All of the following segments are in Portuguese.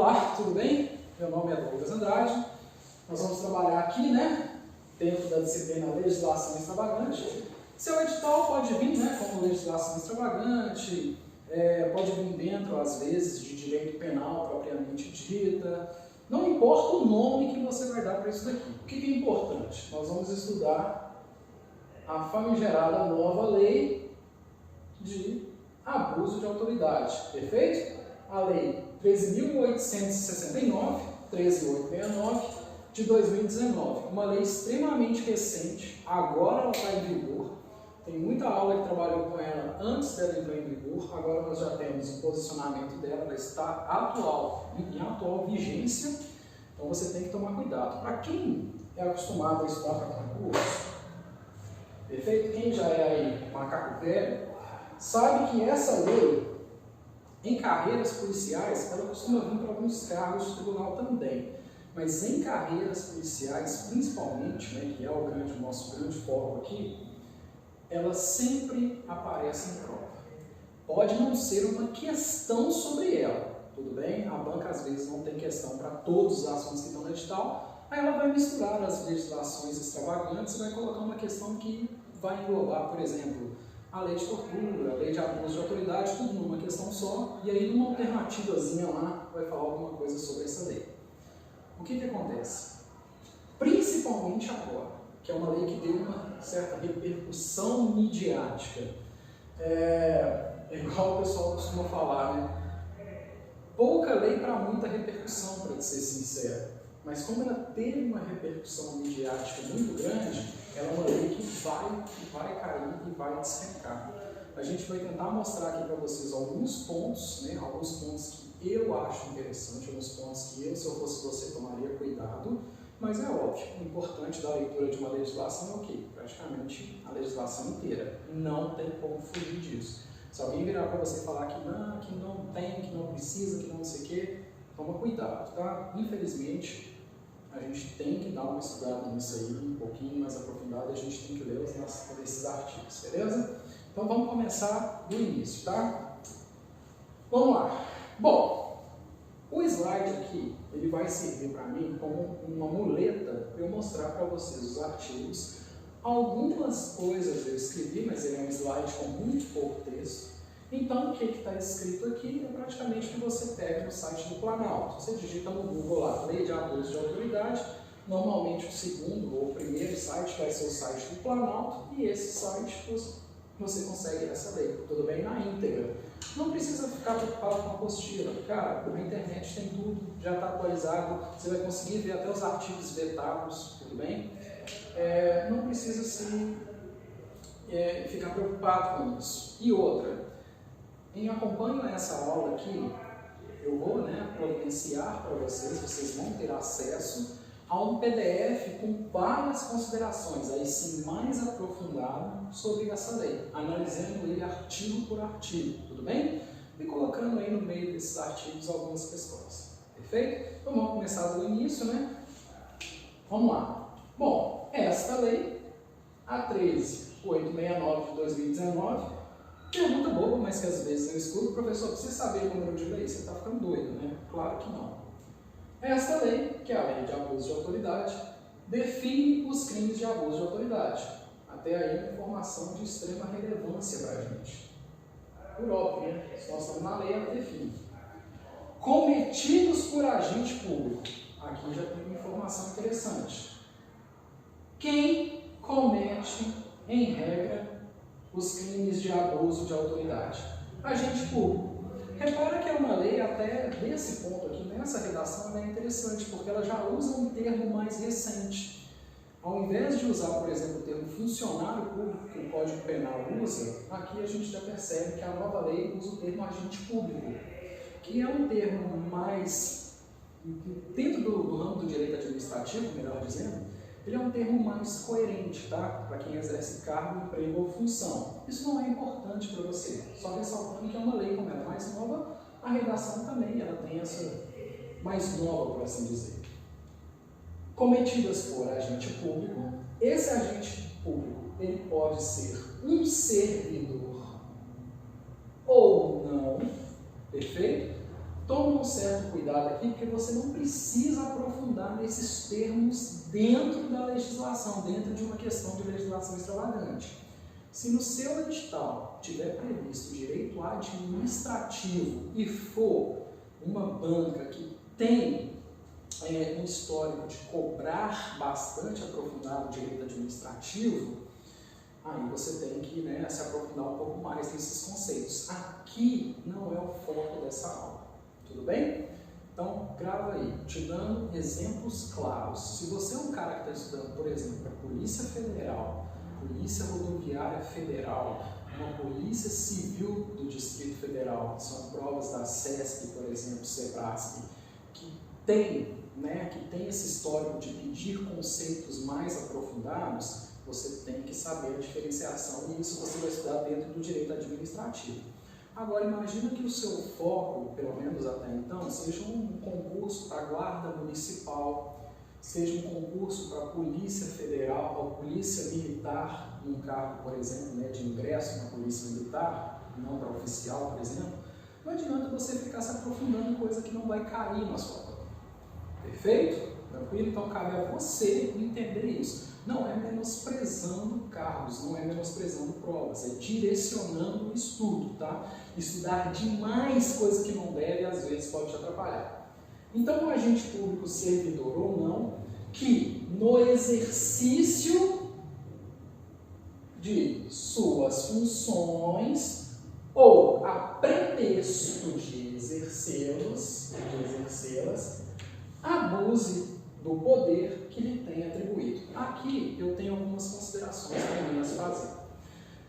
Olá, tudo bem? Meu nome é Douglas Andrade. Nós vamos trabalhar aqui, né, dentro da disciplina Legislação Extravagante. Seu edital pode vir, né, como legislação extravagante, pode vir dentro, às vezes, de direito penal propriamente dita. Não importa o nome que você vai dar para isso daqui. O que é importante? Nós vamos estudar a famigerada nova lei de abuso de autoridade, perfeito? A lei 13.869, 13.869, de 2019. Uma lei extremamente recente, agora ela está em vigor. Tem muita aula que trabalhou com ela antes dela entrar em vigor, agora nós já temos o posicionamento dela, ela está atual, em atual vigência, então você tem que tomar cuidado. Para quem é acostumado a estudar para concurso, perfeito? Quem já é aí macaco velho, sabe que essa lei, em carreiras policiais, ela costuma vir para alguns cargos de tribunal também. Mas em carreiras policiais, principalmente, né, que é o nosso grande foco aqui, ela sempre aparece em prova. Pode não ser uma questão sobre ela, tudo bem? A banca às vezes não tem questão para todos os assuntos que estão no edital, aí ela vai misturar as legislações extravagantes e vai colocar uma questão que vai englobar, por exemplo, a lei de tortura, a lei de abuso de autoridade, tudo numa questão só, e aí numa alternativazinha lá vai falar alguma coisa sobre essa lei. O que acontece? Principalmente agora, que é uma lei que deu uma certa repercussão midiática. É igual o pessoal costuma falar, né? Pouca lei para muita repercussão, para ser sincero. Mas como ela teve uma repercussão midiática muito grande, ela é uma lei que vai cair e vai despencar. A gente vai tentar mostrar aqui para vocês alguns pontos, né? Alguns pontos que eu acho interessante, alguns pontos que eu, se eu fosse você, tomaria cuidado. Mas é óbvio, o importante da leitura de uma legislação é o quê? Praticamente a legislação inteira. Não tem como fugir disso. Se alguém virar para você e falar que não tem, que não precisa, que não sei o quê, toma cuidado, tá? Infelizmente, a gente tem que dar uma estudada nisso aí, um pouquinho mais aprofundado, a gente tem que ler esses artigos, beleza? Então vamos começar do início, tá? Vamos lá. Bom, o slide aqui, ele vai servir para mim como uma muleta para eu mostrar para vocês os artigos. Algumas coisas eu escrevi, mas ele é um slide com muito pouco texto. Então, o que está escrito aqui é praticamente o que você pega no site do Planalto. Você digita no Google lá, Lei de Abuso de Autoridade. Normalmente o segundo ou o primeiro site vai ser o site do Planalto, e esse site você consegue essa lei, tudo bem? Na íntegra. Não precisa ficar preocupado com a apostila. Cara, na internet tem tudo, já está atualizado, você vai conseguir ver até os artigos vetados, tudo bem? Não precisa ficar preocupado com isso. E outra, em acompanho essa aula aqui, eu vou, né, providenciar para vocês vão ter acesso a um PDF com várias considerações, aí sim mais aprofundado sobre essa lei, analisando ele artigo por artigo, tudo bem? E colocando aí no meio desses artigos algumas questões, perfeito? Então vamos começar do início, né? Vamos lá. Bom, esta lei, a 13.869 de 2019, pergunta boba, mas que às vezes eu escuto, professor, precisa saber o número de lei? Você está ficando doido, né? Claro que não. Esta lei, que é a Lei de Abuso de Autoridade, define os crimes de abuso de autoridade. Até aí, uma informação de extrema relevância para a gente. Por óbvio, né? Se nós estamos na lei, ela define. Cometidos por agente público. Aqui já tem uma informação interessante. Quem comete, em regra, os crimes de abuso de autoridade? Agente público. Repara que é uma lei, até desse ponto aqui, nessa redação, ela é interessante, porque ela já usa um termo mais recente. Ao invés de usar, por exemplo, o termo funcionário público, que o Código Penal usa, aqui a gente já percebe que a nova lei usa o termo agente público, que é um termo mais, dentro do ramo do direito administrativo, melhor dizendo, ele é um termo mais coerente, tá? Para quem exerce cargo, emprego ou função. Isso não é importante para você, só ressaltando que é uma lei, como ela é mais nova, a redação também ela tem essa mais nova, por assim dizer. Cometidas por agente público, esse agente público ele pode ser um servidor ou não, perfeito? toma um certo cuidado aqui, porque você não precisa aprofundar nesses termos dentro da legislação, dentro de uma questão de legislação extravagante. Se no seu edital tiver previsto direito administrativo e for uma banca que tem um histórico de cobrar bastante aprofundado o direito administrativo, aí você tem que se aprofundar um pouco mais nesses conceitos. Aqui não é o foco dessa aula, tudo bem? Então, grava aí, te dando exemplos claros. Se você é um cara que está estudando, por exemplo, para a Polícia Federal, Polícia Rodoviária Federal, uma Polícia Civil do Distrito Federal, que são provas da SESC, por exemplo, SEBRASC, que tem esse histórico de pedir conceitos mais aprofundados, você tem que saber a diferenciação, e isso você vai estudar dentro do direito administrativo. Agora, imagina que o seu foco, pelo menos até então, seja um concurso para a Guarda Municipal, seja um concurso para a Polícia Federal ou Polícia Militar, num cargo, por exemplo, de ingresso na Polícia Militar, não para oficial, por exemplo. Não adianta você ficar se aprofundando em coisa que não vai cair na sua prova. Perfeito? Tranquilo? Então, cabe a você entender isso. Não é menosprezando cargos, não é menosprezando provas, é direcionando o estudo, tá? Estudar demais coisa que não deve, às vezes, pode te atrapalhar. Então, o agente público, servidor ou não, que no exercício de suas funções ou a pretexto de exercê-las, abuse do poder que lhe tem atribuído. Aqui eu tenho algumas considerações para fazer.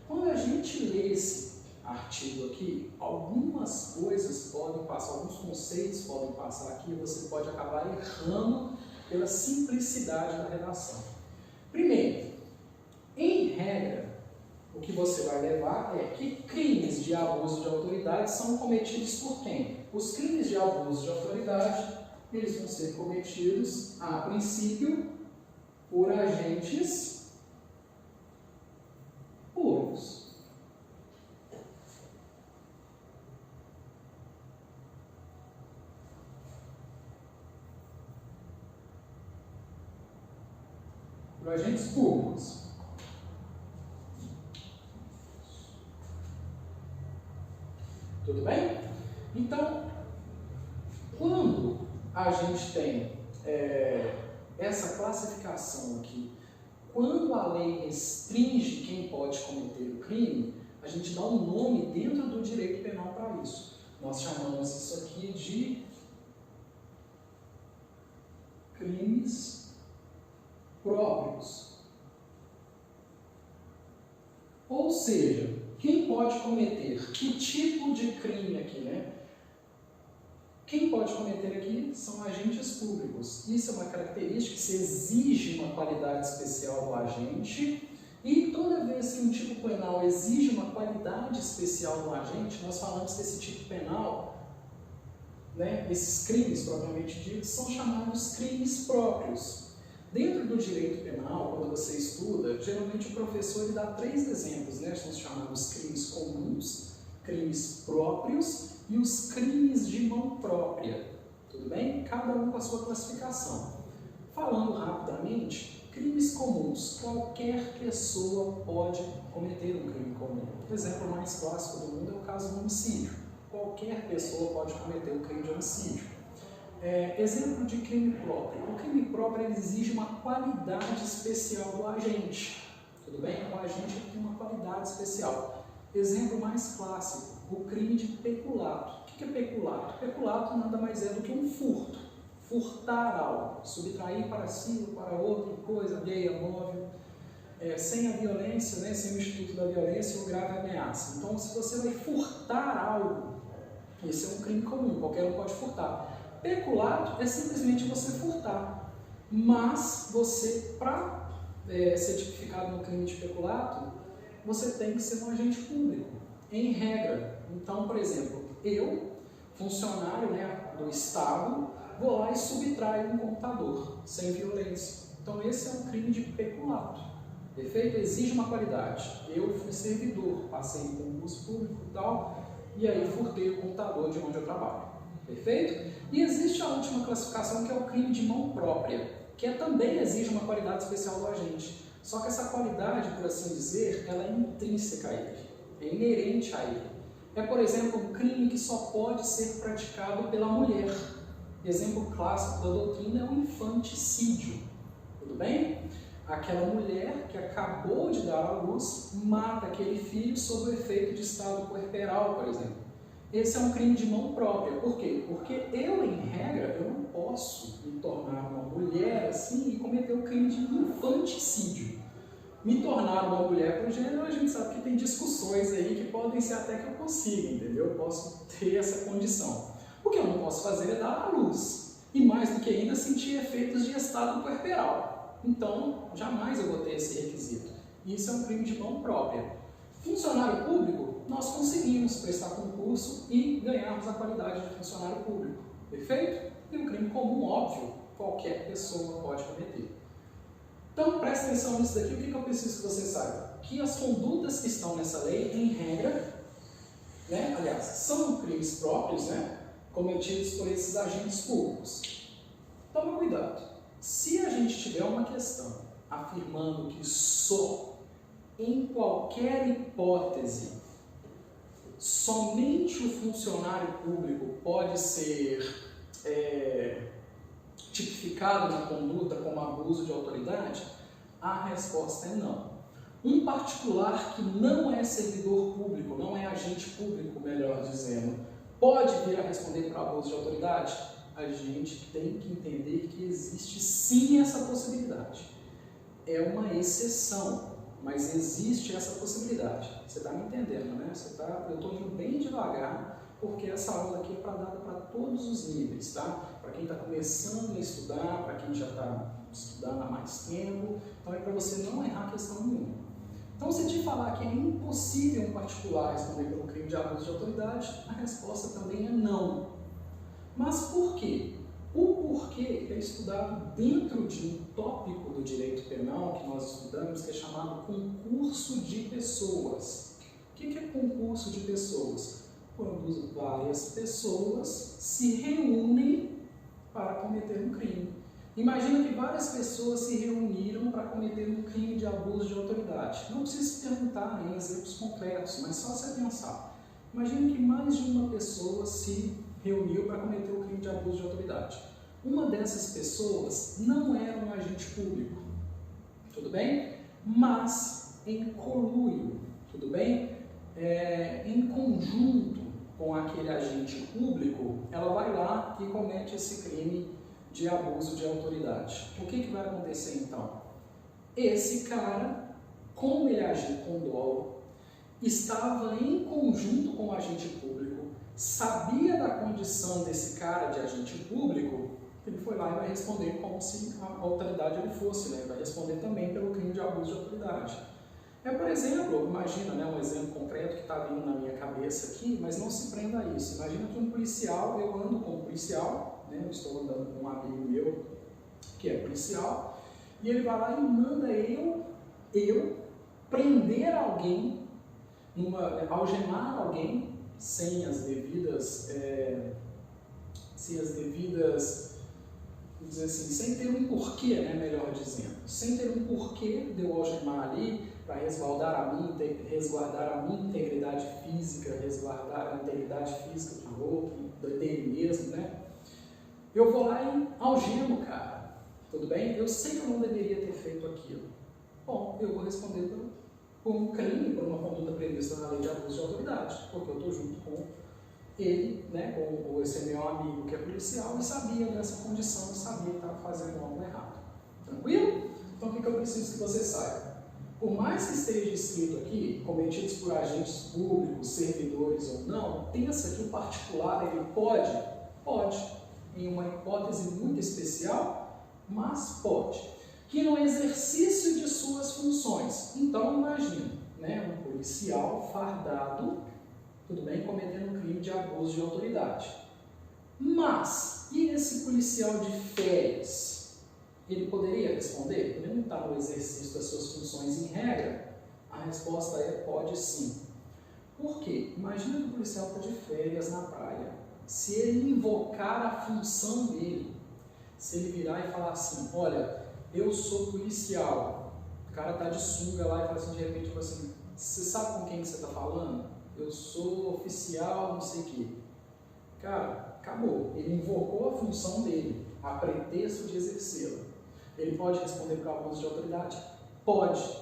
Quando a gente lê esse artigo aqui, algumas coisas podem passar, alguns conceitos podem passar aqui, e você pode acabar errando pela simplicidade da redação. Primeiro, em regra, o que você vai levar é que crimes de abuso de autoridade são cometidos por quem? Os crimes de abuso de autoridade, eles vão ser cometidos, a princípio, por agentes públicos. Por agentes públicos. Tudo bem? Então, quando a gente tem essa classificação aqui, quando a lei restringe quem pode cometer o crime, a gente dá um nome dentro do direito penal para isso. Nós chamamos isso aqui de crimes próprios. Ou seja, quem pode cometer que tipo de crime aqui, Quem pode cometer aqui são agentes públicos. Isso é uma característica que se exige uma qualidade especial do agente, e toda vez que um tipo penal exige uma qualidade especial do agente, nós falamos que esse tipo penal, esses crimes propriamente ditos, são chamados crimes próprios. Dentro do direito penal, quando você estuda, geralmente o professor ele dá 3 exemplos, são os chamados crimes comuns, crimes próprios e os crimes de mão própria, tudo bem? Cada um com a sua classificação. Falando rapidamente, crimes comuns, qualquer pessoa pode cometer um crime comum. O exemplo mais clássico do mundo é o caso do homicídio. Qualquer pessoa pode cometer um crime de homicídio. Exemplo de crime próprio. O crime próprio exige uma qualidade especial do agente, tudo bem? O agente tem uma qualidade especial. Exemplo mais clássico, o crime de peculato. O que é peculato? Peculato nada mais é do que um furto. Furtar algo, subtrair para si ou para outra coisa, alheia, móvel, sem a violência, sem o instituto da violência ou grave ameaça. Então, se você vai furtar algo, esse é um crime comum, qualquer um pode furtar. Peculato é simplesmente você furtar, mas você, para ser tipificado no crime de peculato, você tem que ser um agente público, em regra. Então, por exemplo, eu, funcionário do Estado, vou lá e subtraio um computador, sem violência. Então, esse é um crime de peculato. Perfeito? Exige uma qualidade. Eu fui servidor, passei em concurso público e tal, e aí furtei o computador de onde eu trabalho. Perfeito? E existe a última classificação, que é o crime de mão própria, que também exige uma qualidade especial do agente. Só que essa qualidade, por assim dizer, ela é intrínseca a ele, é inerente a ele. É, por exemplo, um crime que só pode ser praticado pela mulher. Exemplo clássico da doutrina é o infanticídio. Tudo bem? Aquela mulher que acabou de dar à luz mata aquele filho sob o efeito de estado puerperal, por exemplo. Esse é um crime de mão própria. Por quê? Porque eu, em regra, eu não posso me tornar uma mulher assim e cometer o crime de infanticídio. Me tornar uma mulher por gênero, a gente sabe que tem discussões aí que podem ser até que eu consiga, entendeu? Eu posso ter essa condição. O que eu não posso fazer é dar à luz. E mais do que ainda, sentir efeitos de estado puerperal. Então, jamais eu vou ter esse requisito. Isso é um crime de mão própria. Funcionário público, nós conseguimos prestar concurso e ganharmos a qualidade de funcionário público. Perfeito? E um crime comum, óbvio, qualquer pessoa pode cometer. Então, presta atenção nisso daqui. O que eu preciso que você saiba? Que as condutas que estão nessa lei, em regra, aliás, são crimes próprios, cometidos por esses agentes públicos. Toma cuidado. Se a gente tiver uma questão afirmando que só, em qualquer hipótese, somente o funcionário público pode ser tipificado na conduta como abuso de autoridade, a resposta é não. Um particular que não é servidor público, não é agente público, melhor dizendo, pode vir a responder por abuso de autoridade? A gente tem que entender que existe sim essa possibilidade. É uma exceção, mas existe essa possibilidade. Você está me entendendo, né? Eu estou indo bem devagar, porque essa aula aqui é para dar para todos os níveis, tá? Para quem está começando a estudar, para quem já está estudando há mais tempo, então é para você não errar questão nenhuma. Então, se te falar que é impossível um particular responder pelo crime de abuso de autoridade, a resposta também é não. Mas por quê? O porquê é estudado dentro de um tópico do direito penal que nós estudamos, que é chamado concurso de pessoas. O que é concurso de pessoas? Quando várias pessoas se reúnem para cometer um crime. Imagina que várias pessoas se reuniram para cometer um crime de abuso de autoridade. Não precisa se perguntar em exemplos concretos, mas só você pensar. Imagina que mais de uma pessoa se reuniu para cometer o crime de abuso de autoridade. Uma dessas pessoas não era um agente público, tudo bem? Mas em conluio, tudo bem? Em conjunto com aquele agente público, ela vai lá e comete esse crime de abuso de autoridade. O que vai acontecer então? Esse cara, como ele agiu com dolo, estava em conjunto com o agente público, sabia da condição desse cara de agente público, ele foi lá e vai responder como se a autoridade ele fosse, vai responder também pelo crime de abuso de autoridade. Por exemplo, imagina um exemplo concreto que está vindo na minha cabeça aqui, mas não se prenda a isso. Imagina que um policial, eu ando com um policial, eu estou andando com um amigo meu que é policial, e ele vai lá e manda eu prender alguém, algemar alguém sem as devidas, vamos dizer assim, sem ter um porquê, melhor dizendo, sem ter um porquê de eu algemar ali para resguardar a minha integridade física, resguardar a integridade física do outro, dele mesmo, Eu vou lá e algemo o cara, tudo bem? Eu sei que eu não deveria ter feito aquilo. Bom, eu vou responder por um crime, por uma conduta prevista na lei de abuso de autoridade, porque eu estou junto com ele, com esse meu amigo que é policial, e sabia dessa condição, sabia que estava fazendo algo errado. Tranquilo? Então, o que eu preciso que você saiba? Por mais que esteja escrito aqui, cometidos por agentes públicos, servidores ou não, pensa que o particular ele pode, em uma hipótese muito especial, mas pode, que no exercício de suas funções. Então, imagina, um policial fardado, tudo bem, cometendo um crime de abuso de autoridade. Mas, e esse policial de férias? Ele poderia responder? Ele não está no exercício das suas funções em regra? A resposta é pode sim. Por quê? Imagina que o policial está de férias na praia. se ele invocar a função dele, se ele virar e falar assim, olha, eu sou policial, o cara tá de sunga lá e fala assim, de repente, tipo assim, você sabe com quem que você está falando? Eu sou oficial, não sei o quê. Cara, acabou. Ele invocou a função dele, a pretexto de exercê-la. Ele pode responder por abuso de autoridade? Pode,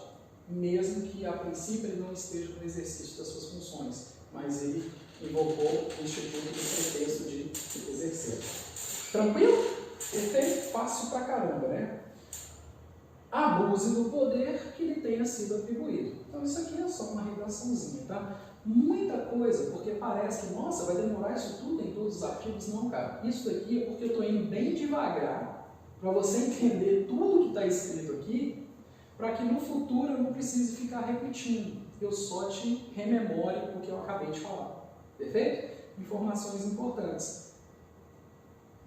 mesmo que a princípio ele não esteja no exercício das suas funções, mas ele invocou o instituto do pretexto de exercer. Tranquilo? Perfeito? Fácil pra caramba, né? Abuse do poder que lhe tenha sido atribuído. Então isso aqui é só uma redaçãozinha, tá? Muita coisa, porque parece que, nossa, vai demorar isso tudo em todos os artigos. Não, cara. Isso daqui é porque eu estou indo bem devagar para você entender tudo que está escrito aqui, para que no futuro eu não precise ficar repetindo. Eu só te rememore o que eu acabei de falar. Perfeito? Informações importantes.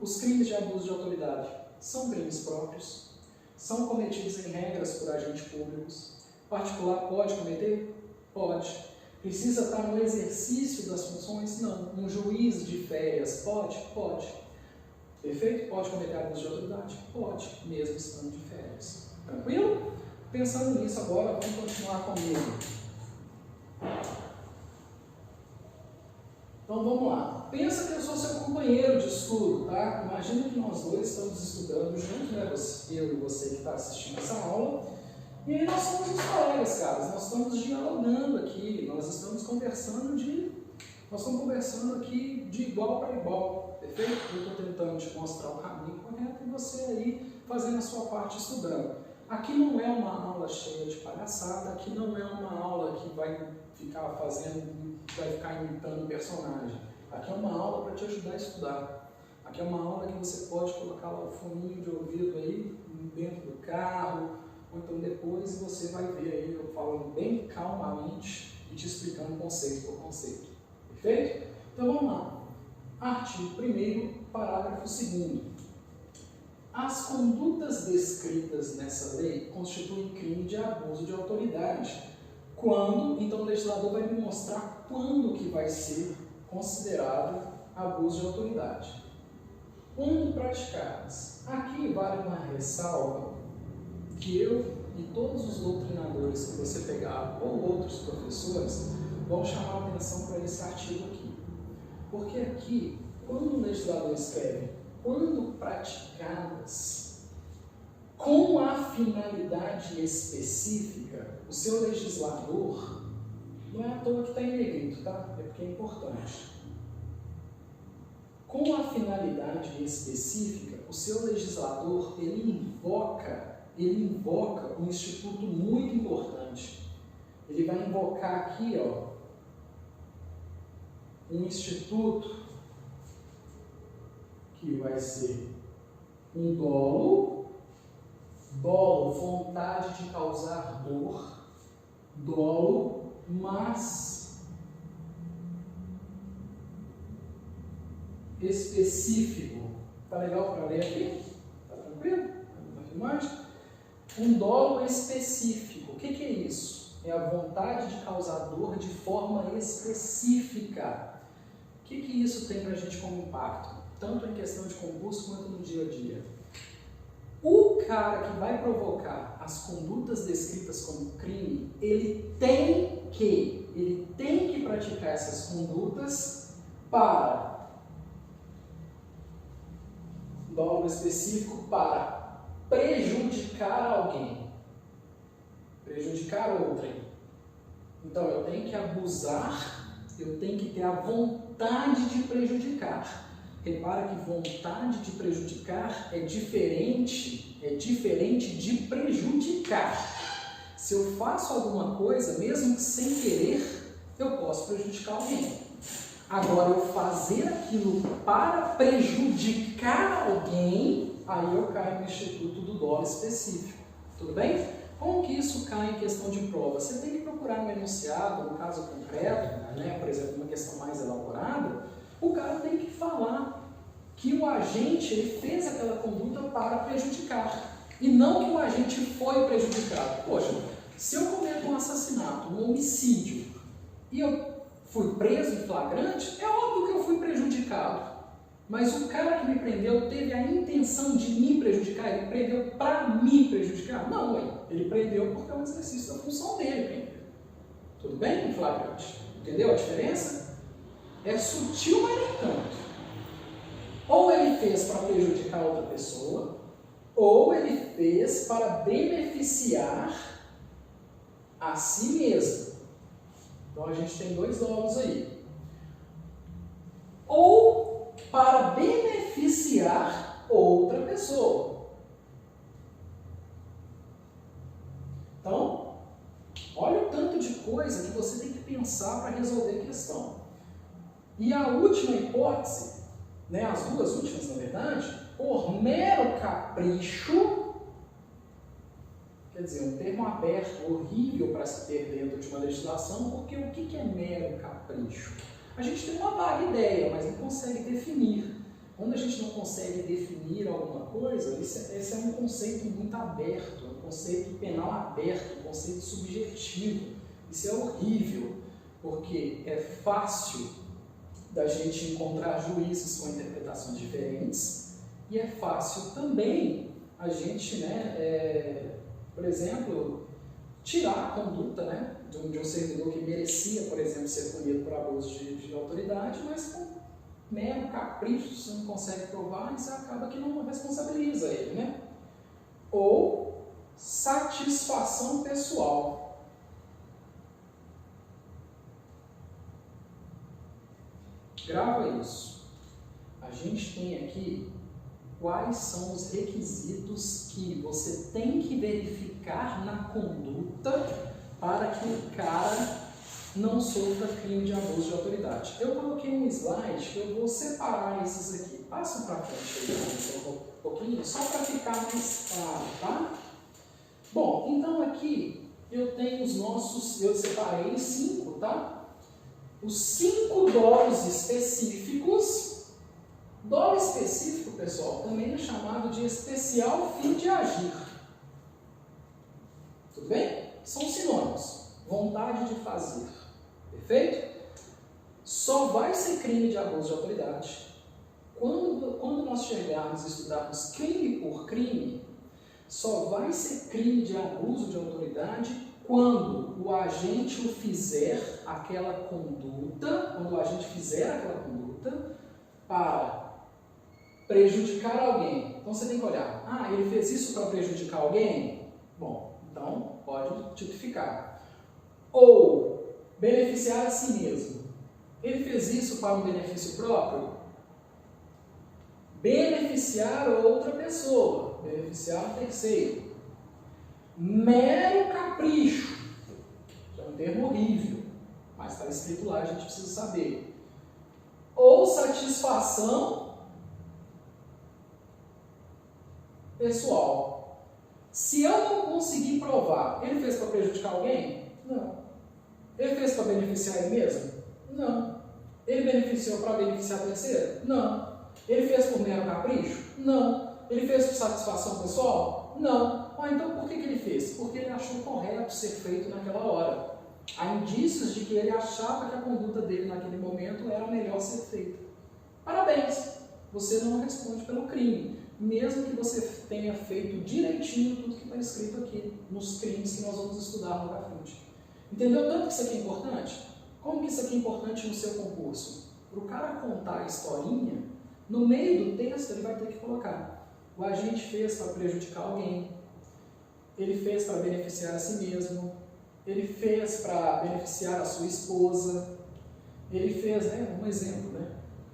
Os crimes de abuso de autoridade são crimes próprios, são cometidos em regras por agentes públicos. Particular pode cometer? Pode. Precisa estar no exercício das funções? Não. Um juiz de férias pode? Pode. Perfeito? Pode cometer abuso de autoridade? Pode, mesmo estando de férias. Tranquilo? Pensando nisso agora, vamos continuar comigo. Então vamos lá. Pensa que eu sou seu companheiro de estudo, tá? Imagina que nós dois estamos estudando juntos, né? Eu e você que está assistindo essa aula. E aí nós somos os colegas, caras. Nós estamos dialogando aqui, nós estamos conversando aqui de igual para igual, perfeito? Eu estou tentando te mostrar o caminho correto e você aí fazendo a sua parte estudando. Aqui não é uma aula cheia de palhaçada, aqui não é uma aula que vai ficar imitando personagem. Aqui é uma aula para te ajudar a estudar. Aqui é uma aula que você pode colocar lá o foninho de ouvido aí dentro do carro, ou então depois você vai ver aí eu falando bem calmamente e te explicando conceito por conceito. Perfeito? Então vamos lá. Artigo 1º, parágrafo 2º. As condutas descritas nessa lei constituem crime de abuso de autoridade. Quando, então o legislador vai me mostrar quando que vai ser considerado abuso de autoridade. Quando praticadas. Aqui vale uma ressalva que eu e todos os doutrinadores que você pegar ou outros professores vão chamar a atenção para esse artigo aqui. Porque aqui, quando o legislador escreve quando praticadas com a finalidade específica, o seu legislador, não é à toa que está em negrito, tá? É porque é importante. Com a finalidade específica, o seu legislador, ele invoca um instituto muito importante. Ele vai invocar aqui, ó, um instituto que vai ser um dolo, vontade de causar dor, dolo, mas específico. Tá legal para ler aqui? Tá tranquilo? Na filmagem? Um dolo específico. O que é isso? É a vontade de causar dor de forma específica. O que isso tem para a gente como impacto? Tanto em questão de concurso quanto no dia a dia. O cara que vai provocar as condutas descritas como crime, ele tem que praticar essas condutas para dolo específico para prejudicar alguém, prejudicar outrem. Então eu tenho que abusar, eu tenho que ter a vontade de prejudicar. Repara que vontade de prejudicar é diferente de prejudicar. Se eu faço alguma coisa, mesmo que sem querer, eu posso prejudicar alguém. Agora, eu fazer aquilo para prejudicar alguém, aí eu caio no instituto do dolo específico. Tudo bem? Como que isso cai em questão de prova? Você tem que procurar no enunciado, no caso concreto, né, por exemplo, uma questão mais elaborada, o cara tem que falar que o agente ele fez aquela conduta para prejudicar e não que o agente foi prejudicado. Poxa, se eu cometo um assassinato, um homicídio e eu fui preso em flagrante, é óbvio que eu fui prejudicado. Mas o cara que me prendeu teve a intenção de me prejudicar? Ele prendeu para me prejudicar? Não, ué. Ele prendeu porque é um exercício da função dele prender. Tudo bem, flagrante? Entendeu a diferença? É sutil, mas nem tanto. Ou ele fez para prejudicar outra pessoa, ou ele fez para beneficiar a si mesmo. Então a gente tem dois dólares aí. Ou para beneficiar outra pessoa. Então, olha o tanto de coisa que você tem que pensar para resolver a questão. E a última hipótese, né, as duas últimas na verdade, por mero capricho, quer dizer, um termo aberto, horrível para se ter dentro de uma legislação, porque o que é mero capricho? A gente tem uma vaga ideia, mas não consegue definir. Quando a gente não consegue definir alguma coisa, esse é um conceito muito aberto, um conceito penal aberto, um conceito subjetivo. Isso é horrível, porque é fácil da gente encontrar juízes com interpretações diferentes e é fácil também a gente, por exemplo, tirar a conduta, né, de um servidor que merecia, por exemplo, ser punido por abuso de autoridade, mas com mero capricho, você não consegue provar e você acaba que não responsabiliza ele, né? Ou satisfação pessoal. Grava isso. A gente tem aqui quais são os requisitos que você tem que verificar na conduta para que o cara não sofra crime de abuso de autoridade. Eu coloquei um slide que eu vou separar esses aqui. Passa para frente aí, um pouquinho, só para ficar mais claro, tá? Bom, então aqui eu tenho os nossos, eu separei 5, tá? Os 5 dólares específicos. Dolo específico, pessoal, também é chamado de especial fim de agir. Tudo bem? São sinônimos. Vontade de fazer. Perfeito? Só vai ser crime de abuso de autoridade quando nós chegarmos e estudarmos crime por crime, só vai ser crime de abuso de autoridade quando o agente o fizer aquela conduta, quando o agente fizer aquela conduta para prejudicar alguém. Então você tem que olhar, ele fez isso para prejudicar alguém? Bom, então pode tipificar. Ou beneficiar a si mesmo. Ele fez isso para um benefício próprio? Beneficiar outra pessoa, beneficiar um terceiro. Mero capricho, que é um termo horrível, mas está escrito lá, a gente precisa saber. Ou satisfação pessoal. Se eu não conseguir provar, ele fez para prejudicar alguém? Não. Ele fez para beneficiar ele mesmo? Não. Ele beneficiou para beneficiar terceiro? Não. Ele fez por mero capricho? Não. Ele fez por satisfação pessoal? Não. Então por que ele fez? Porque ele achou correto ser feito naquela hora. Há indícios de que ele achava que a conduta dele naquele momento era melhor ser feita. Parabéns! Você não responde pelo crime, mesmo que você tenha feito direitinho tudo que está escrito aqui, nos crimes que nós vamos estudar lá na frente. Entendeu tanto que isso aqui é importante? Como que isso aqui é importante no seu concurso? Para o cara contar a historinha, no meio do texto ele vai ter que colocar: o agente fez para prejudicar alguém, ele fez para beneficiar a si mesmo, ele fez para beneficiar a sua esposa, ele fez, um exemplo,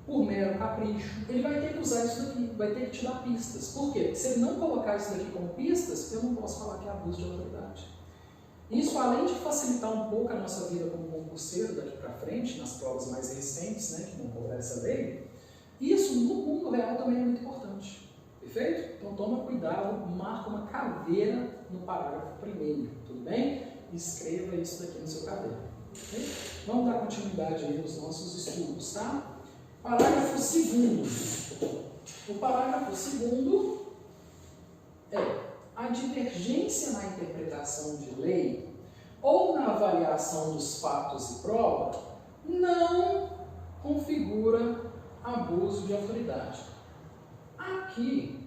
por mero capricho. Ele vai ter que usar isso daqui, vai ter que te dar pistas. Por quê? Porque se ele não colocar isso daqui como pistas, eu não posso falar que é abuso de autoridade. Isso, além de facilitar um pouco a nossa vida como concurseiro daqui para frente, nas provas mais recentes, que vão cobrar essa lei, isso no mundo real também é muito importante. Perfeito? Então toma cuidado, marca uma caveira no parágrafo primeiro, tudo bem? Escreva isso daqui no seu caderno. Okay? Vamos dar continuidade aí nos nossos estudos, tá? Parágrafo 2º. O parágrafo 2º é: a divergência na interpretação de lei ou na avaliação dos fatos e prova não configura abuso de autoridade. Aqui,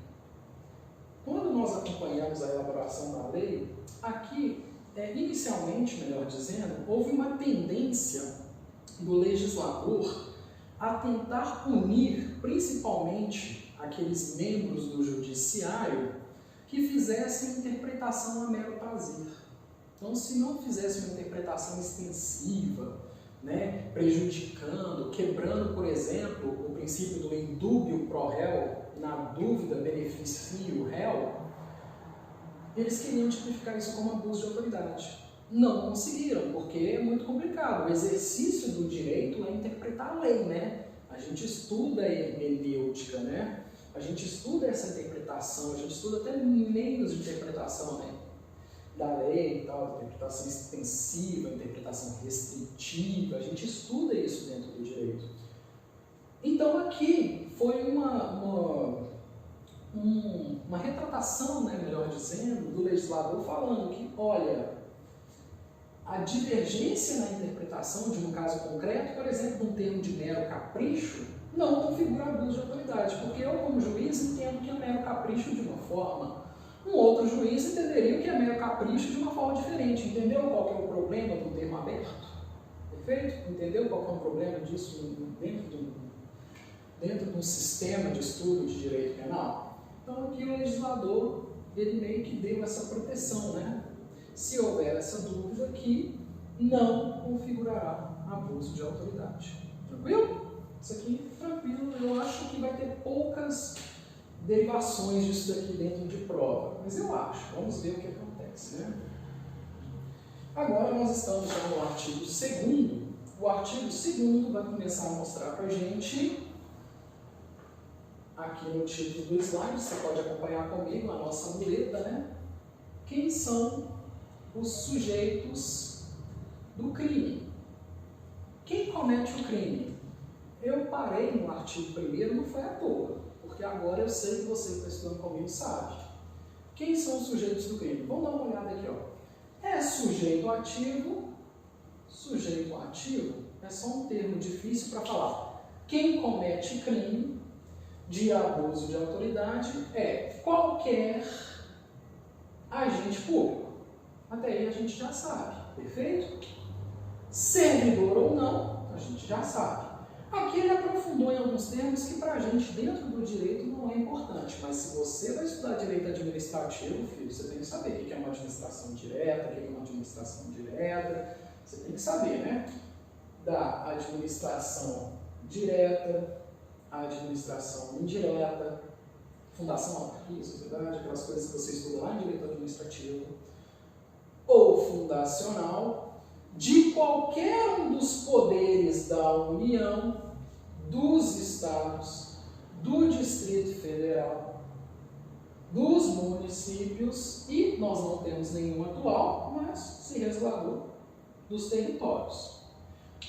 quando nós acompanhamos a elaboração da lei, aqui, inicialmente, melhor dizendo, houve uma tendência do legislador a tentar punir, principalmente, aqueles membros do judiciário que fizessem interpretação a mero prazer. Então, se não fizesse uma interpretação extensiva, né, prejudicando, quebrando, por exemplo, o princípio do indúbio pro réu, na dúvida beneficia o réu, eles queriam tipificar isso como abuso de autoridade. Não conseguiram, porque é muito complicado. O exercício do direito é interpretar a lei, né? A gente estuda a hermenêutica, né? A gente estuda essa interpretação, a gente estuda até meios de interpretação, né, da lei e tal, interpretação extensiva, interpretação restritiva, a gente estuda isso dentro do direito. Então aqui foi uma retratação, né, melhor dizendo, do legislador falando que, olha, a divergência na interpretação de um caso concreto, por exemplo, de um termo de mero capricho, não configura abuso de autoridade, porque eu, como juiz, entendo que é mero capricho de uma forma. Um outro juiz entenderia que é mero capricho de uma forma diferente. Entendeu qual que é o problema do termo aberto? Perfeito? Entendeu qual que é o problema disso dentro de um sistema de estudo de direito penal? Então aqui o legislador, ele meio que deu essa proteção, né? Se houver essa dúvida aqui, não configurará abuso de autoridade. Tranquilo? Isso aqui, tranquilo, eu acho que vai ter poucas derivações disso daqui dentro de prova, mas eu acho, vamos ver o que acontece, né? Agora nós estamos já no artigo 2º, o artigo 2º vai começar a mostrar para a gente, aqui no título do slide, você pode acompanhar comigo a nossa muleta, né? Quem são os sujeitos do crime? Quem comete o crime? Eu parei no artigo 1º, não foi à toa, porque agora eu sei que você que está estudando comigo sabe. Quem são os sujeitos do crime? Vamos dar uma olhada aqui, ó. É sujeito ativo. Sujeito ativo é só um termo difícil para falar. Quem comete crime de abuso de autoridade é qualquer agente público. Até aí a gente já sabe, perfeito? Servidor ou não, a gente já sabe. Aqui ele aprofundou em alguns termos que para a gente, dentro do direito, não é importante. Mas se você vai estudar direito administrativo, filho, você tem que saber o que é uma administração direta, o que é uma administração direta. Você tem que saber, né? Da administração direta, a administração indireta, fundação, autarquia, sociedade, aquelas coisas que você estuda lá em direito administrativo, ou fundacional, de qualquer um dos poderes da União, dos Estados, do Distrito Federal, dos municípios e, nós não temos nenhum atual, mas se resguardou, dos territórios.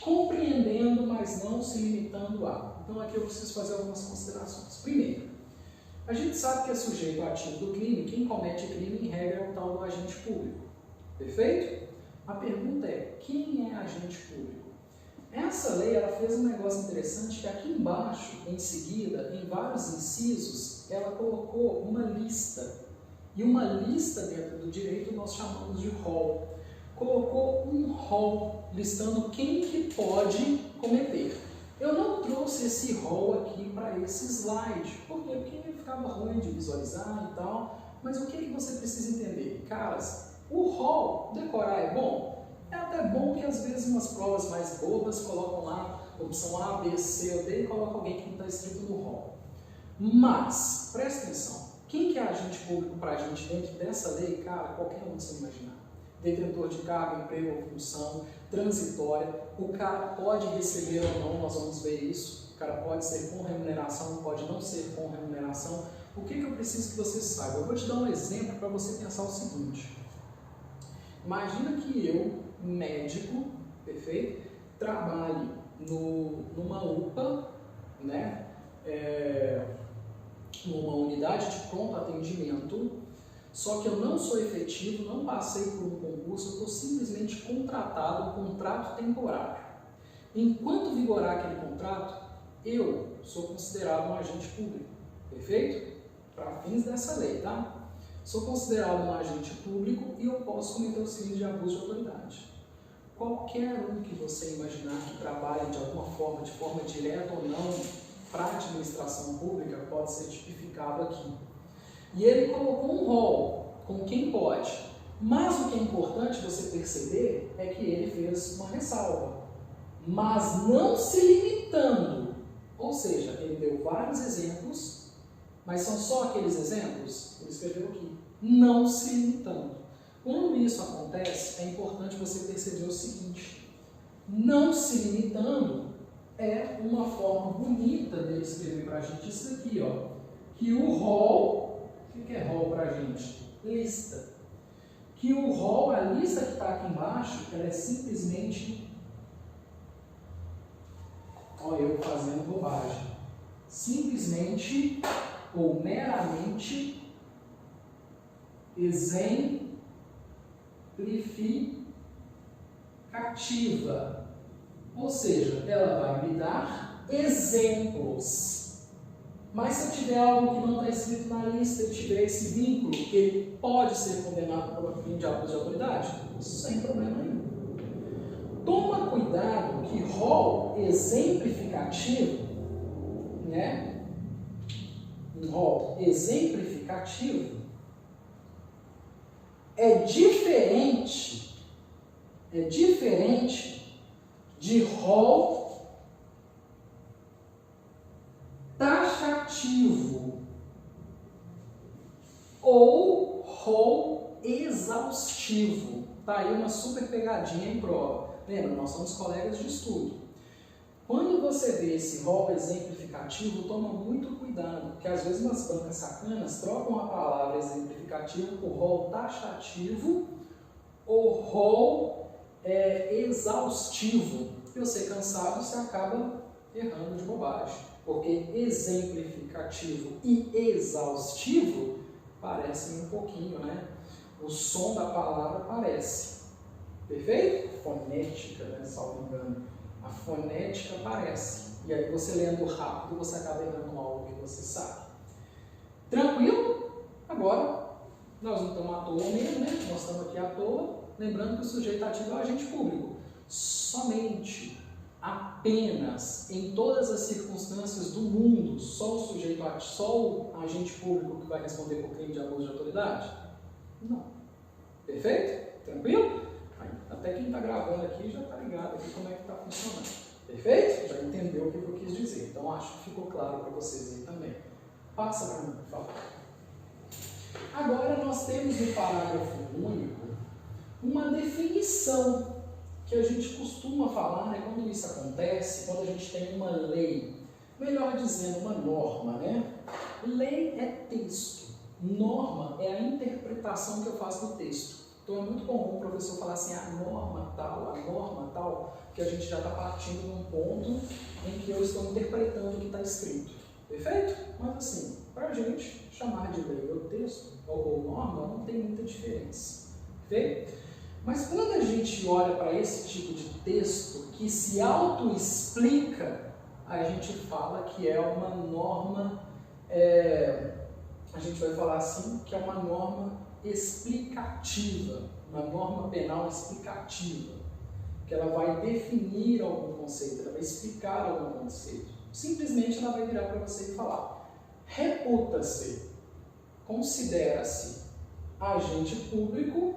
Compreendendo, mas não se limitando a. Então aqui eu preciso fazer algumas considerações. Primeiro, a gente sabe que é sujeito ativo do crime, quem comete crime em regra é o tal do agente público. Perfeito? A pergunta é, quem é agente público? Essa lei ela fez um negócio interessante que aqui embaixo, em seguida, em vários incisos, ela colocou uma lista. E uma lista dentro do direito nós chamamos de rol. Colocou um rol listando quem que pode cometer. Eu não trouxe esse rol aqui para esse slide. Por quê? Porque ficava ruim de visualizar e tal. Mas o que você precisa entender? Caras, o rol, decorar é bom? É até bom que às vezes umas provas mais bobas colocam lá opção A, B, C ou D e colocam alguém que não está escrito no rol. Mas, presta atenção, quem que é agente público para a gente dentro dessa lei? Cara, qualquer um que você imaginar. Detentor de cargo, emprego ou função, transitória, o cara pode receber ou não, nós vamos ver isso. O cara pode ser com remuneração, pode não ser com remuneração. O que eu preciso que você saiba? Eu vou te dar um exemplo para você pensar o seguinte. Imagina que eu, médico, perfeito, trabalhe numa UPA, né? Numa unidade de pronto atendimento, só que eu não sou efetivo, não passei por um concurso, eu estou simplesmente contratado, contrato temporário. Enquanto vigorar aquele contrato, eu sou considerado um agente público, perfeito? Para fins dessa lei, tá? Sou considerado um agente público e eu posso cometer os crimes de abuso de autoridade. Qualquer um que você imaginar que trabalhe de alguma forma, de forma direta ou não, para a administração pública, pode ser tipificado aqui. E ele colocou um rol com quem pode. Mas o que é importante você perceber é que ele fez uma ressalva. Mas não se limitando. Ou seja, ele deu vários exemplos, mas são só aqueles exemplos? Ele escreveu aqui. Não se limitando. Quando isso acontece, é importante você perceber o seguinte. Não se limitando é uma forma bonita dele escrever para a gente isso aqui, ó. Que o rol, o que é rol para a gente? Lista. Que o rol, a lista que está aqui embaixo, ela é simplesmente, olha eu fazendo bobagem, simplesmente ou meramente exemplificativa. Ou seja, ela vai me dar exemplos. Mas se eu tiver algo que não está escrito na lista, eu tiver esse vínculo, que ele pode ser condenado por crime de abuso de autoridade, sem problema nenhum. Toma cuidado que rol exemplificativo, né? Um rol exemplificativo é diferente de rol taxativo ou rol exaustivo. Tá aí uma super pegadinha em prova. Lembra, nós somos colegas de estudo. Quando você vê esse rol exemplificativo, toma muito cuidado, porque às vezes umas bancas sacanas trocam a palavra exemplificativo por rol taxativo ou rol exaustivo. E você cansado, você acaba errando de bobagem. Porque exemplificativo e exaustivo parecem um pouquinho, né? O som da palavra parece. Perfeito? Fonética, né? Salvo engano. A fonética parece. E aí você lendo rápido, você acaba errando algo que você sabe. Tranquilo? Agora, nós não estamos à toa mesmo, né? Nós estamos aqui à toa. Lembrando que o sujeito ativo é o agente público. Somente, apenas, em todas as circunstâncias do mundo, só o sujeito ativo, só o agente público que vai responder por crime de abuso de autoridade? Não. Perfeito? Tranquilo? Até quem está gravando aqui já está ligado aqui como é que está funcionando. Perfeito? Já entendeu o que eu quis dizer. Então acho que ficou claro para vocês aí também. Passa para mim, por favor. Agora nós temos no parágrafo único uma definição que a gente costuma falar, né, quando isso acontece, quando a gente tem uma lei, melhor dizendo, uma norma, né? Lei é texto, norma é a interpretação que eu faço do texto. Então é muito comum o professor falar assim, a norma tal, que a gente já está partindo num ponto em que eu estou interpretando o que está escrito. Perfeito? Mas assim, para a gente chamar de lei ou texto, ou norma, não tem muita diferença. Perfeito? Mas quando a gente olha para esse tipo de texto que se auto-explica, a gente fala que é uma norma, a gente vai falar assim, que é uma norma explicativa, uma norma penal explicativa, que ela vai definir algum conceito, ela vai explicar algum conceito. Simplesmente ela vai virar para você e falar, reputa-se, considera-se agente público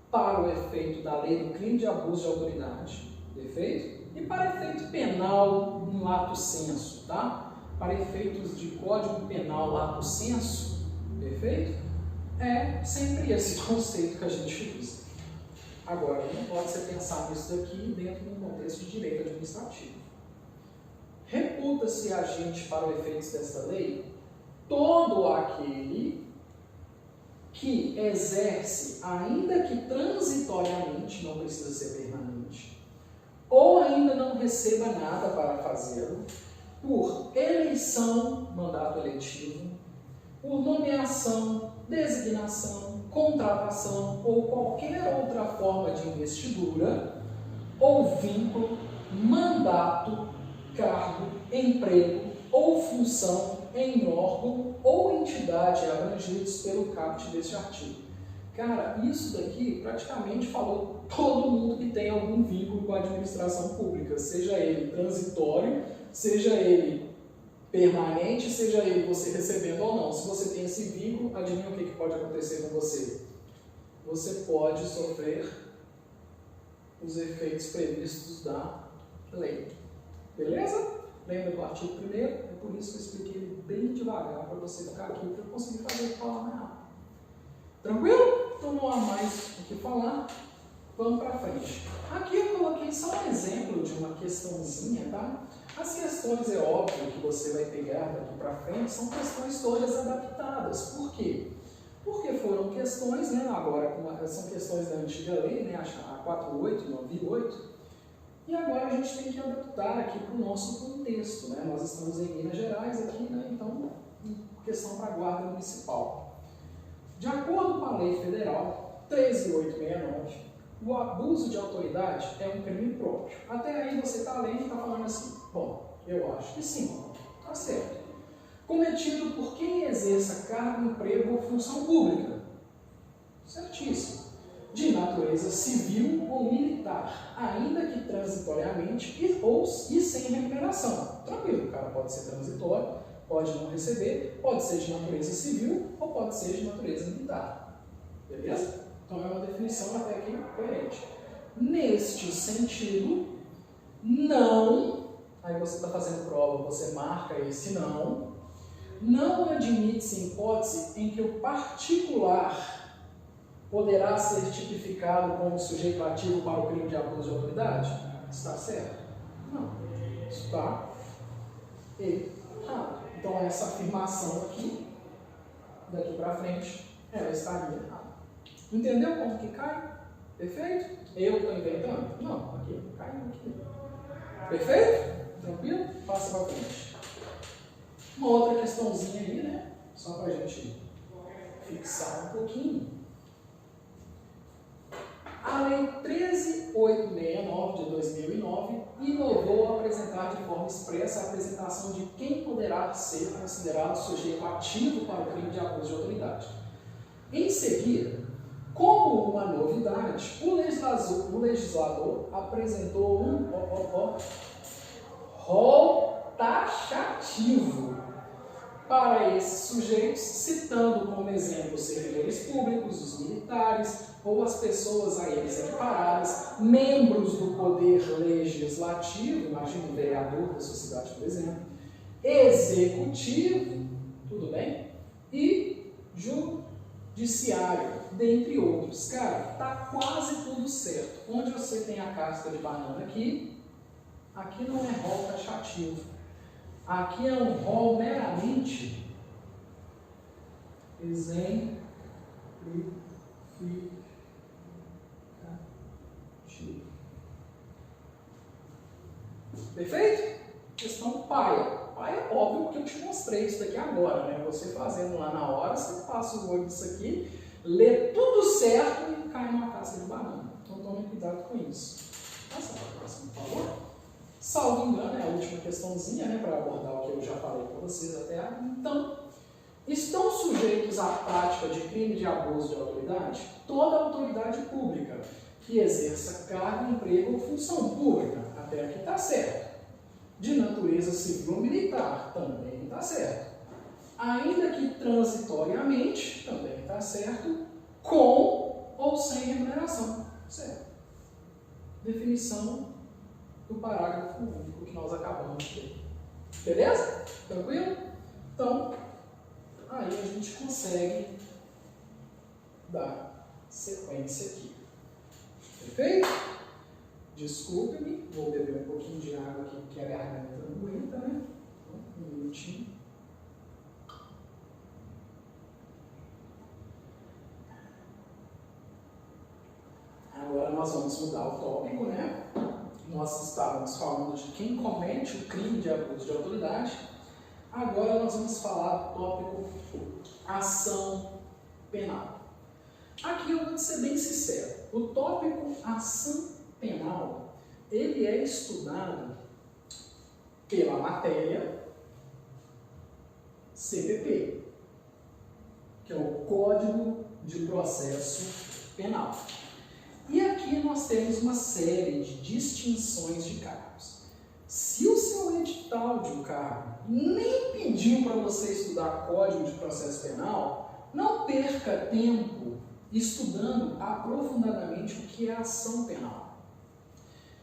para o efeito da lei do crime de abuso de autoridade, perfeito? E para efeito penal no lato sensu, tá? Para efeitos de código penal lato sensu, perfeito? É sempre esse conceito que a gente usa. Agora, não pode ser pensado isso daqui dentro de um contexto de direito administrativo. Reputa-se agente para o efeito desta lei todo aquele que exerce, ainda que transitoriamente, não precisa ser permanente, ou ainda não receba nada para fazê-lo, por eleição, mandato eletivo, por nomeação, designação, contratação ou qualquer outra forma de investidura, ou vínculo, mandato, cargo, emprego ou função em órgão ou entidade abrangidos pelo caput deste artigo. Cara, isso daqui praticamente falou todo mundo que tem algum vínculo com a administração pública, seja ele transitório, seja ele permanente, seja ele você recebendo ou não. Se você tem esse vínculo, adivinha o que pode acontecer com você? Você pode sofrer os efeitos previstos da lei. Beleza? Lembra do artigo 1º? É por isso que eu expliquei ele bem devagar, para você ficar aqui, para eu conseguir fazer ele falar mais rápido. Tranquilo? Então não há mais o que falar. Vamos para frente. Aqui eu coloquei só um exemplo de uma questãozinha, tá? As questões, é óbvio, que você vai pegar daqui para frente, são questões todas adaptadas. Por quê? Porque foram questões, né, agora são questões da antiga lei, né, a 48, 98, e agora a gente tem que adaptar aqui para o nosso contexto, né? Nós estamos em Minas Gerais aqui, né? Então, questão para a Guarda Municipal. De acordo com a Lei Federal 13.869, o abuso de autoridade é um crime próprio. Até aí você está lendo e está falando assim, bom, eu acho que sim, está certo. Cometido por quem exerça cargo, emprego ou função pública. Certíssimo. De natureza civil ou militar, ainda que transitoriamente e sem remuneração. Tranquilo, o cara pode ser transitório, pode não receber, pode ser de natureza civil ou pode ser de natureza militar. Beleza? Então é uma definição até aqui coerente. Neste sentido, não, aí você está fazendo prova, você marca esse não admite-se hipótese em que o particular poderá ser tipificado como sujeito ativo para o crime de abuso de autoridade? Está certo? Não. Está errado. Então, essa afirmação aqui, daqui para frente, ela estaria errada. Entendeu como que cai? Perfeito? Eu estou inventando? Não, aqui cai aqui. Perfeito? Tranquilo? Passa para frente. Uma outra questãozinha ali, né? Só para a gente fixar um pouquinho. A Lei 13.869 de 2009 inovou ao apresentar de forma expressa a apresentação de quem poderá ser considerado sujeito ativo para o crime de abuso de autoridade. Em seguida, como uma novidade, o legislador apresentou um rol taxativo para esses sujeitos, citando como exemplo os servidores públicos, os militares ou as pessoas a eles equiparadas, membros do poder legislativo, imagina o vereador da sociedade, por exemplo, executivo, tudo bem? E judiciário, dentre outros. Cara, tá quase tudo certo. Onde você tem a casca de banana aqui não é rol taxativo. Aqui é um rol meramente exemplificativo. Perfeito? Questão paia. Paia é óbvio porque eu te mostrei isso daqui agora, né? Você fazendo lá na hora, você passa o olho disso aqui, lê tudo certo e cai numa casca de banana. Então tome cuidado com isso. Passa para a próxima, por favor. Salvo engano, é a última questãozinha, né, para abordar o que eu já falei para vocês até agora. Então, estão sujeitos à prática de crime de abuso de autoridade toda autoridade pública que exerça cargo, emprego ou função pública. Até aqui está certo. De natureza civil ou militar, também está certo. Ainda que transitoriamente, também está certo. Com ou sem remuneração. Certo. Definição do parágrafo único que nós acabamos de ter. Beleza? Tranquilo? Então, aí a gente consegue dar sequência aqui. Perfeito? Desculpe-me, vou beber um pouquinho de água aqui, porque a garganta não aguenta, né? Um minutinho. Agora nós vamos mudar o tópico, né? Nós estávamos falando de quem comete o crime de abuso de autoridade. Agora nós vamos falar do tópico ação penal. Aqui eu vou ser bem sincero. O tópico ação penal, ele é estudado pela matéria CPP, que é o Código de Processo Penal. E aqui nós temos uma série de distinções de cargos. Se o seu edital de um cargo nem pediu para você estudar Código de Processo Penal, não perca tempo estudando aprofundadamente o que é ação penal.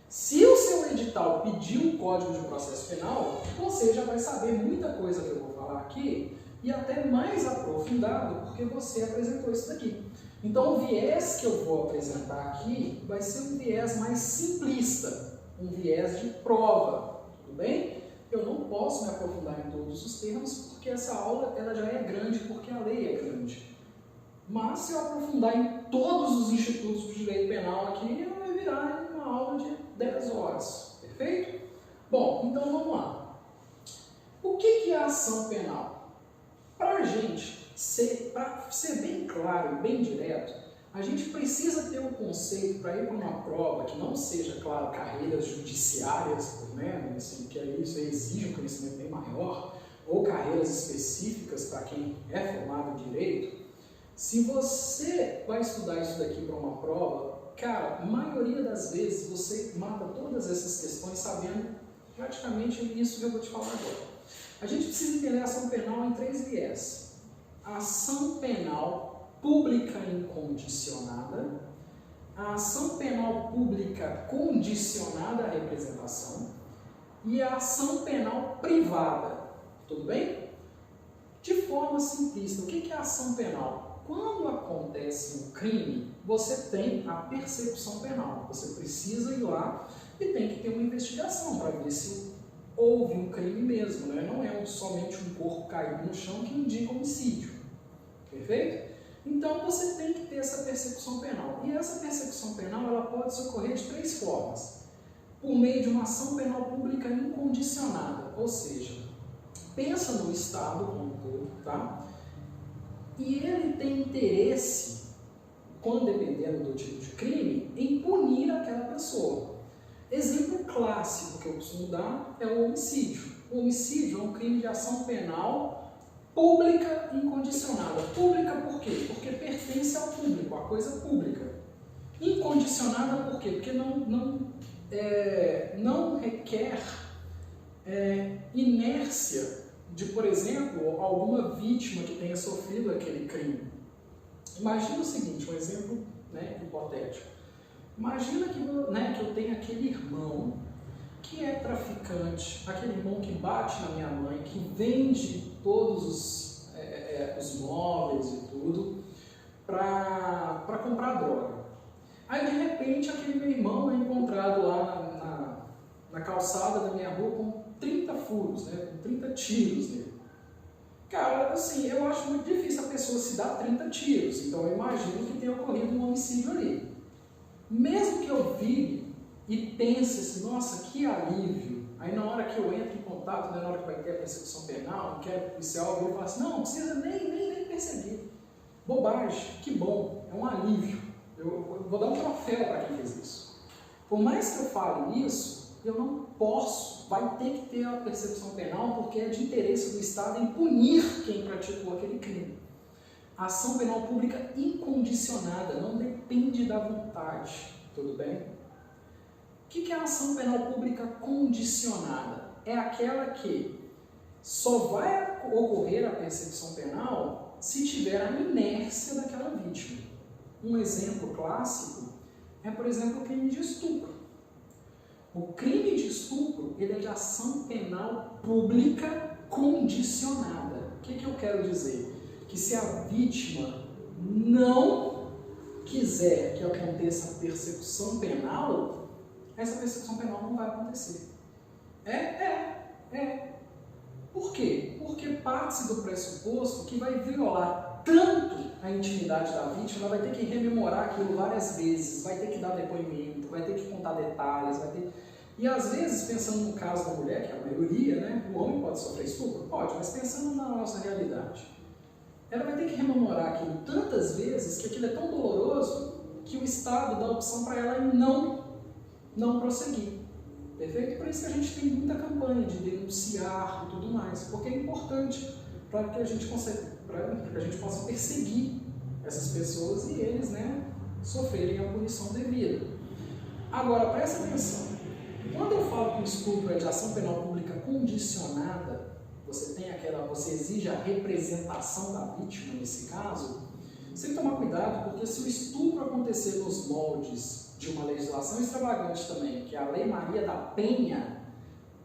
Se o seu edital pediu o Código de Processo Penal, você já vai saber muita coisa que eu vou falar aqui e até mais aprofundado, porque você apresentou isso daqui. Então, o viés que eu vou apresentar aqui vai ser um viés mais simplista, um viés de prova, tudo bem? Eu não posso me aprofundar em todos os termos, porque essa aula ela já é grande, porque a lei é grande. Mas, se eu aprofundar em todos os institutos de direito penal aqui, ela vai virar uma aula de 10 horas, perfeito? Bom, então vamos lá. O que é a ação penal? Para a gente ser bem claro e bem direto, a gente precisa ter um conceito para ir para uma prova que não seja, claro, carreiras judiciárias, né, assim, que isso exige um conhecimento bem maior, ou carreiras específicas para quem é formado em direito. Se você vai estudar isso daqui para uma prova, cara, a maioria das vezes você mata todas essas questões sabendo praticamente isso que eu vou te falar agora. A gente precisa entender a ação penal em 3 viés. A ação penal pública incondicionada, a ação penal pública condicionada à representação e a ação penal privada. Tudo bem? De forma simplista, o que é a ação penal? Quando acontece um crime, você tem a persecução penal. Você precisa ir lá e tem que ter uma investigação para ver se houve um crime mesmo, né? Não é somente um corpo caído no chão que indica homicídio. Perfeito? Então você tem que ter essa persecução penal. E essa persecução penal ela pode socorrer de 3 formas. Por meio de uma ação penal pública incondicionada, ou seja, pensa no Estado como um todo, tá? E ele tem interesse, quando dependendo do tipo de crime, em punir aquela pessoa. Exemplo clássico que eu costumo dar é o homicídio. O homicídio é um crime de ação penal pública incondicionada. Pública por quê? Porque pertence ao público, a coisa pública. Incondicionada por quê? Porque não requer inércia de, por exemplo, alguma vítima que tenha sofrido aquele crime. Imagina o seguinte, um exemplo, né, hipotético. Imagina que eu tenho aquele irmão que é traficante, aquele irmão que bate na minha mãe, que vende todos os móveis e tudo para comprar droga. Aí, de repente, aquele meu irmão é encontrado lá na calçada da minha rua com 30 furos, né, com 30 tiros nele. Cara, assim, eu acho muito difícil a pessoa se dar 30 tiros, então eu imagino que tenha ocorrido um homicídio ali. Mesmo que eu vire e pense assim, nossa, que alívio, aí na hora que eu entro em contato, na hora que vai ter a persecução penal, que é policial, eu falo assim, não precisa nem perseguir. Bobagem, que bom, é um alívio. Eu vou dar um troféu para quem fez isso. Por mais que eu fale isso, eu não posso, vai ter que ter a persecução penal porque é de interesse do Estado em punir quem praticou aquele crime. A ação penal pública incondicionada, não depende da vontade, tudo bem? O que é a ação penal pública condicionada? É aquela que só vai ocorrer a persecução penal se tiver a inércia daquela vítima. Um exemplo clássico é, por exemplo, o crime de estupro. O crime de estupro ele é de ação penal pública condicionada. O que eu quero dizer? Que se a vítima não quiser que aconteça a persecução penal, essa persecução penal não vai acontecer. Por quê? Porque parte-se do pressuposto que vai violar tanto a intimidade da vítima, ela vai ter que rememorar aquilo várias vezes, vai ter que dar depoimento, vai ter que contar detalhes, E às vezes, pensando no caso da mulher, que é a maioria, né, o homem pode sofrer estupro? Pode, mas pensando na nossa realidade, ela vai ter que rememorar aquilo tantas vezes que aquilo é tão doloroso que o Estado dá a opção para ela em não prosseguir. Perfeito? Por isso que a gente tem muita campanha de denunciar e tudo mais, porque é importante para que a gente possa perseguir essas pessoas e eles, né, sofrerem a punição devida. Agora, presta atenção. Quando eu falo que o estupro é de ação penal pública condicionada, você exige a representação da vítima nesse caso, você tem que tomar cuidado, porque se o estupro acontecer nos moldes de uma legislação extravagante também, que é a Lei Maria da Penha,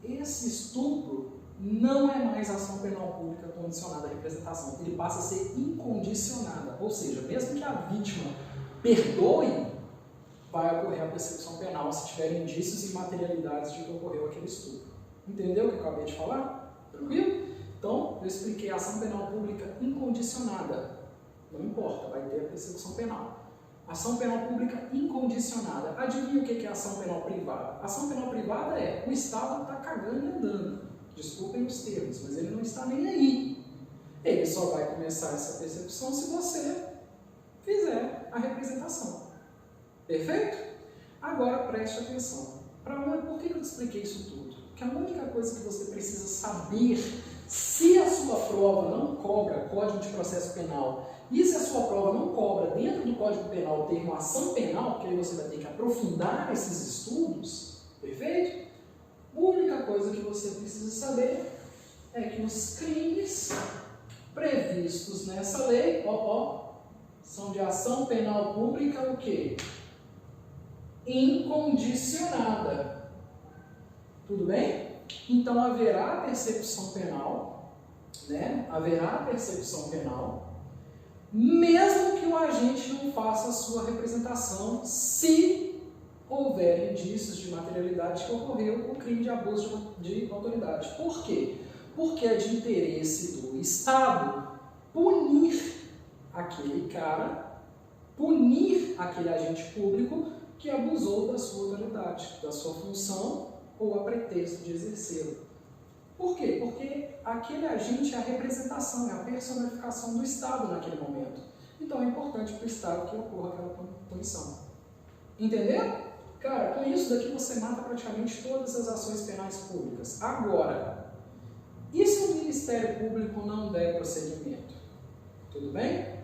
esse estupro não é mais ação penal pública condicionada à representação, ele passa a ser incondicionada, ou seja, mesmo que a vítima perdoe, vai ocorrer a persecução penal se tiver indícios e materialidades de que ocorreu aquele estupro. Entendeu o que eu acabei de falar? Tranquilo? Então, eu expliquei a ação penal pública incondicionada. Não importa, vai ter a persecução penal. Ação penal pública incondicionada. Adivinha o que é ação penal privada? Ação penal privada é o Estado está cagando e andando. Desculpem os termos, mas ele não está nem aí. Ele só vai começar essa persecução se você fizer a representação. Perfeito? Agora preste atenção. Por que eu te expliquei isso tudo? Porque a única coisa que você precisa saber, se a sua prova não cobra Código de Processo Penal, e se a sua prova não cobra dentro do Código Penal o termo ação penal, porque aí você vai ter que aprofundar esses estudos, perfeito? A única coisa que você precisa saber é que os crimes previstos nessa lei, são de ação penal pública o quê? Incondicionada. Tudo bem? Então haverá persecução penal, né? Haverá persecução penal, mesmo que o agente não faça a sua representação, se houver indícios de materialidade que ocorreu o crime de abuso de autoridade. Por quê? Porque é de interesse do Estado punir aquele cara, punir aquele agente público que abusou da sua autoridade, da sua função ou a pretexto de exercê-la. Por quê? Porque aquele agente é a representação, é a personificação do Estado naquele momento. Então é importante para o Estado que ocorra aquela punição. Entenderam? Cara, com isso daqui você mata praticamente todas as ações penais públicas. Agora, e se o Ministério Público não der procedimento? Tudo bem?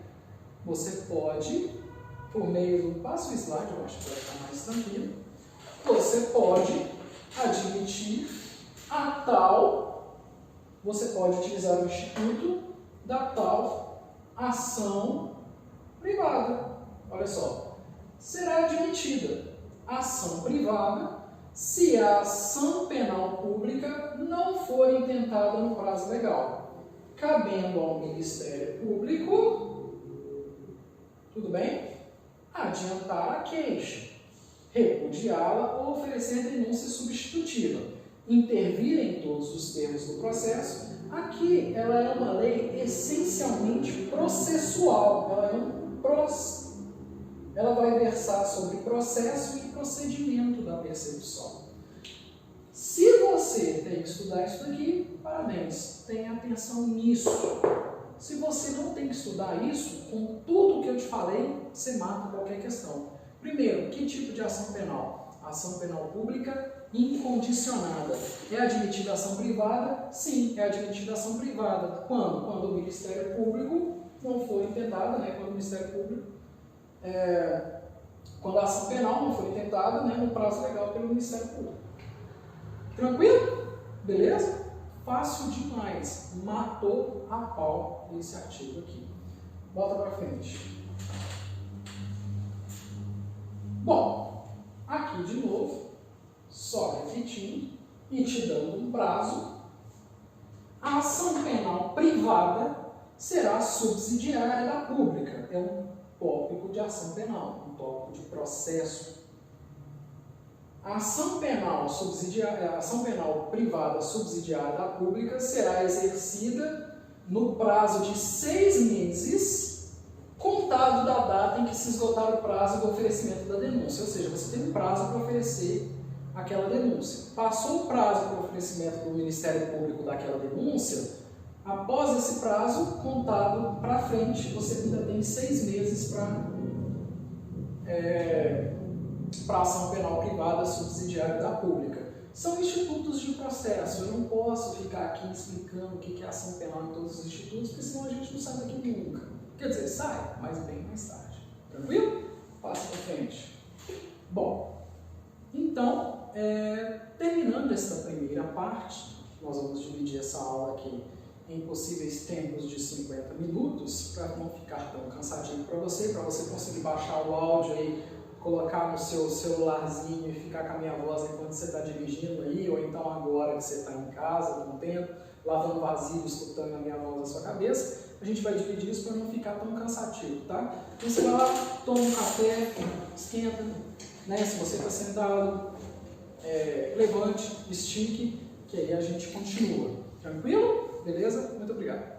Você pode, por meio do... Passa o slide, eu acho que vai ficar mais tranquilo. Você pode admitir a tal, você pode utilizar o instituto da tal ação privada. Olha só, será admitida ação privada se a ação penal pública não for intentada no prazo legal, cabendo ao Ministério Público, tudo bem? Adiantar a queixa, repudiá-la ou oferecer denúncia substitutiva, intervir em todos os termos do processo. Aqui ela é uma lei essencialmente processual, ela vai versar sobre processo e procedimento da persecução. Se você tem que estudar isso daqui, parabéns, tenha atenção nisso. Se você não tem que estudar isso, com tudo que eu te falei, você mata qualquer questão. Primeiro, que tipo de ação penal? Ação penal pública incondicionada. É admitida ação privada? Sim, é admitida ação privada. Quando? Quando o Ministério Público não for intentada, né? Quando o Ministério Público... quando a ação penal não for intentada, né, no prazo legal pelo Ministério Público. Tranquilo? Beleza? Fácil demais. Matou a pau esse artigo aqui. Bota para frente. Bom, aqui de novo, só repetindo e te dando um prazo, a ação penal privada será subsidiária da pública. É um tópico de ação penal, um tópico de processo. A ação penal privada subsidiária da pública será exercida no prazo de 6 meses, contado da data em que se esgotar o prazo do oferecimento da denúncia. Ou seja, você tem um prazo para oferecer aquela denúncia. Passou o prazo para o oferecimento do Ministério Público daquela denúncia, após esse prazo, contado para frente, você ainda tem 6 meses para a ação penal privada subsidiária da pública. são institutos de processo. Eu não posso ficar aqui explicando o que é ação penal em todos os institutos, porque senão a gente não sai daqui nunca. Quer dizer, sai, mas bem mais tarde. Tranquilo? Passa para frente. Bom, então, terminando esta primeira parte, nós vamos dividir essa aula aqui em possíveis tempos de 50 minutos, para não ficar tão cansadinho para você conseguir baixar o áudio aí, colocar no seu celularzinho e ficar com a minha voz enquanto você está dirigindo aí, ou então agora que você está em casa, com o tempo, lavando vasilho, escutando a minha voz na sua cabeça. A gente vai dividir isso para não ficar tão cansativo, tá? Então você vai lá, toma um café, esquenta, né? Se você está sentado, levante, estique, que aí a gente continua. Tranquilo? Beleza? Muito obrigado.